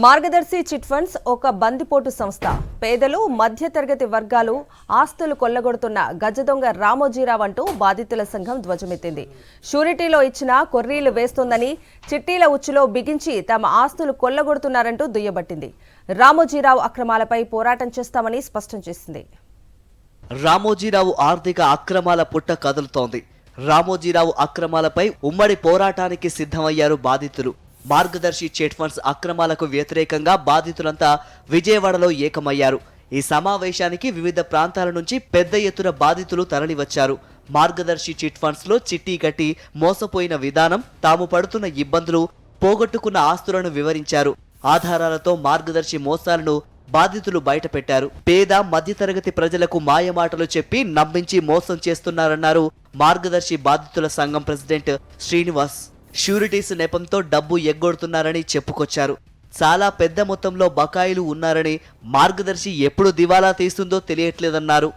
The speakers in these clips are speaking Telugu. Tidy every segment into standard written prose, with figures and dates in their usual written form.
మార్గదర్శి చిట్ ఫండ్స్ ఒక బందిపోటు సంస్థ. పేదలు, మధ్యతరగతి వర్గాలు ఆస్తులు కొల్లగొడుతున్న గజదొంగ రామోజీరావు అంటూ బాధితుల సంఘం ధ్వజమెత్తింది. షూరిటీలో ఇచ్చిన కొర్రీలు వేస్తోందని, చిట్టీల ఉచ్చులో బిగించి తమ ఆస్తులు కొల్లగొడుతున్నారంటూ దుయ్యబట్టింది. రామోజీరావు అక్రమాలపై పోరాటం చేస్తామని స్పష్టం చేసింది. రామోజీరావు ఆర్థిక అక్రమాల పుట్ట కదులుతోంది. రామోజీరావు అక్రమాలపై ఉమ్మడి పోరాటానికి సిద్ధమయ్యారు బాధితులు. మార్గదర్శి చిట్ ఫండ్స్ అక్రమాలకు వ్యతిరేకంగా బాధితులంతా విజయవాడలో ఏకమయ్యారు. ఈ సమావేశానికి వివిధ ప్రాంతాల నుంచి పెద్ద ఎత్తున బాధితులు తరలివచ్చారు. మార్గదర్శి చిట్ ఫండ్స్ లో చిట్టి కట్టి మోసపోయిన విధానం, తాము పడుతున్న ఇబ్బందులు, పోగొట్టుకున్న ఆస్తులను వివరించారు. ఆధారాలతో మార్గదర్శి మోసాలను బాధితులు బయటపెట్టారు. పేద, మధ్యతరగతి ప్రజలకు మాయమాటలు చెప్పి నమ్మించి మోసం చేస్తున్నారన్నారు మార్గదర్శి బాధితుల సంఘం ప్రెసిడెంట్ శ్రీనివాస్. షూరిటీస్ నెపంతో డబ్బు ఎగ్గొడుతున్నారని చెప్పుకొచ్చారు. చాలా పెద్ద మొత్తంలో బకాయిలు ఉన్నారని, మార్గదర్శి ఎప్పుడు దివాలా తీస్తుందో తెలియట్లేదన్నారు.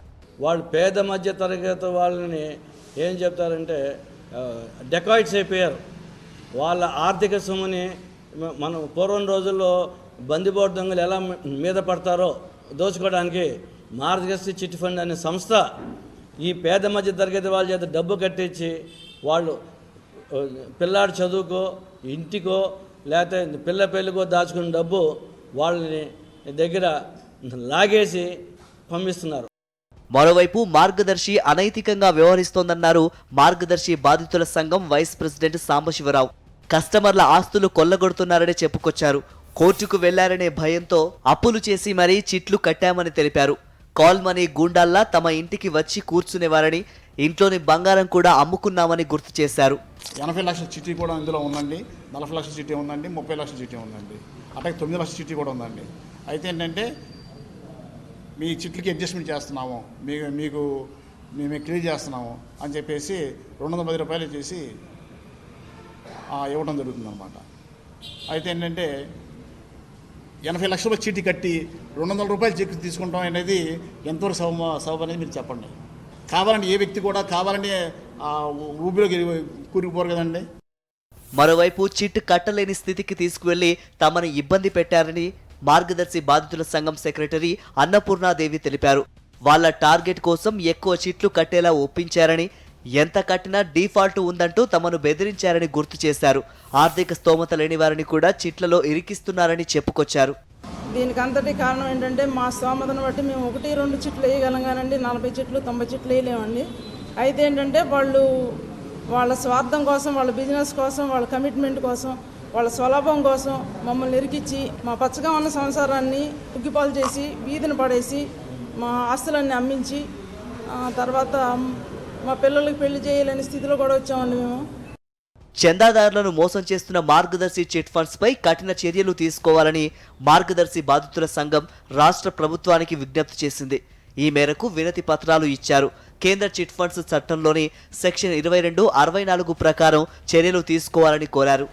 వాళ్ళు పేద మధ్య తరగతి వాళ్ళని ఏం చెప్తారంటే డెకాయిట్స్ అయిపోయారు. వాళ్ళ ఆర్థిక సొమ్ముని మనం పూర్వం రోజుల్లో బందిపోటు దొంగలు ఎలా మీద పడతారో దోచుకోవడానికి మార్గదర్శి చిట్ ఫండ్ అనే సంస్థ ఈ పేద మధ్య తరగతి వాళ్ళ చేత డబ్బు కట్టించి, వాళ్ళు పిల్లాడి చదువుకో, ఇంటికో, లేకపోతే పిల్ల పెళ్ళికో దాచుకున్న డబ్బు వాళ్ళని దగ్గర లాగేసి పంపిస్తున్నారు. మరోవైపు మార్గదర్శి అనైతికంగా వ్యవహరిస్తోందన్నారు మార్గదర్శి బాధితుల సంఘం వైస్ ప్రెసిడెంట్ సాంబశివరావు. కస్టమర్ల ఆస్తులు కొల్లగొడుతున్నారని చెప్పుకొచ్చారు. కోర్టుకు వెళ్లారనే భయంతో అప్పులు చేసి మరీ చిట్లు కట్టామని తెలిపారు. కాల్ మనీ గూండాల్లా తమ ఇంటికి వచ్చి కూర్చునేవారని, ఇంట్లోని బంగారం కూడా అమ్ముకున్నామని గుర్తు చేశారు. 80 లక్షల చిట్టి కూడా ఇందులో ఉందండి, 40 లక్షల చిట్టి ఉందండి, 30 లక్షల చిట్టి ఉందండి, అట్లాగే 9 లక్షల చిట్టి కూడా ఉందండి. అయితే ఏంటంటే మీ చిట్లకి అడ్జస్ట్మెంట్ చేస్తున్నాము, మీకు మేము క్లియర్ చేస్తున్నాము అని చెప్పేసి 210 రూపాయలు చేసి ఇవ్వడం జరుగుతుందన్నమాట. అయితే ఏంటంటే 80 లక్షల చీటీ కట్టి 200 రూపాయలు చెక్ తీసుకుంటాం అనేది ఎంతవరకు సబబు అనేది మీరు చెప్పండి. కావాలని ఏ వ్యక్తి కూడా కావాలని ఊబిలోకి కూరుకుపోరు కదండి. మరోవైపు చిట్ కట్టలేని స్థితికి తీసుకువెళ్లి తమను ఇబ్బంది పెట్టారని మార్గదర్శి బాధితుల సంఘం సెక్రటరీ అన్నపూర్ణాదేవి తెలిపారు. వాళ్ల టార్గెట్ కోసం ఎక్కువ చిట్లు కట్టేలా ఒప్పించారని, ఎంత కట్టినా డిఫాల్ట్ ఉందంటూ తమను బెదిరించారని గుర్తు చేశారు. ఆర్థిక స్తోమత లేని వారిని కూడా చిట్లలో ఇరికిస్తున్నారని చెప్పుకొచ్చారు. దీనికి అంతటి కారణం ఏంటంటే మా స్తోమతను బట్టి మేము 1-2 చిట్లు వేయగలం కానండి, 40 చిట్లు 90 చిట్లు వేయలేమండి. అయితే ఏంటంటే వాళ్ళ స్వార్థం కోసం, వాళ్ళ బిజినెస్ కోసం, వాళ్ళ కమిట్మెంట్ కోసం, వాళ్ళ స్వలాభం కోసం మమ్మల్ని ఇరికిచ్చి మా పచ్చగా ఉన్న సంసారాన్ని ఉగ్గిపాలు చేసి వీధిని పడేసి మా ఆస్తులన్నీ అమ్మించి తర్వాత మా పిల్లలకి పెళ్లి చేయలేని స్థితిలో కూడా వచ్చామండి మేము. చందాదారులను మోసం చేస్తున్న మార్గదర్శి చిట్ ఫండ్స్ పై కఠిన చర్యలు తీసుకోవాలని మార్గదర్శి బాధితుల సంఘం రాష్ట్ర ప్రభుత్వానికి విజ్ఞప్తి చేసింది. ఈ మేరకు వినతి పత్రాలు ఇచ్చారు. కేంద్ర చిట్ ఫండ్స్ చట్టంలోని సెక్షన్ 22, 64 ప్రకారం చర్యలు తీసుకోవాలని కోరారు.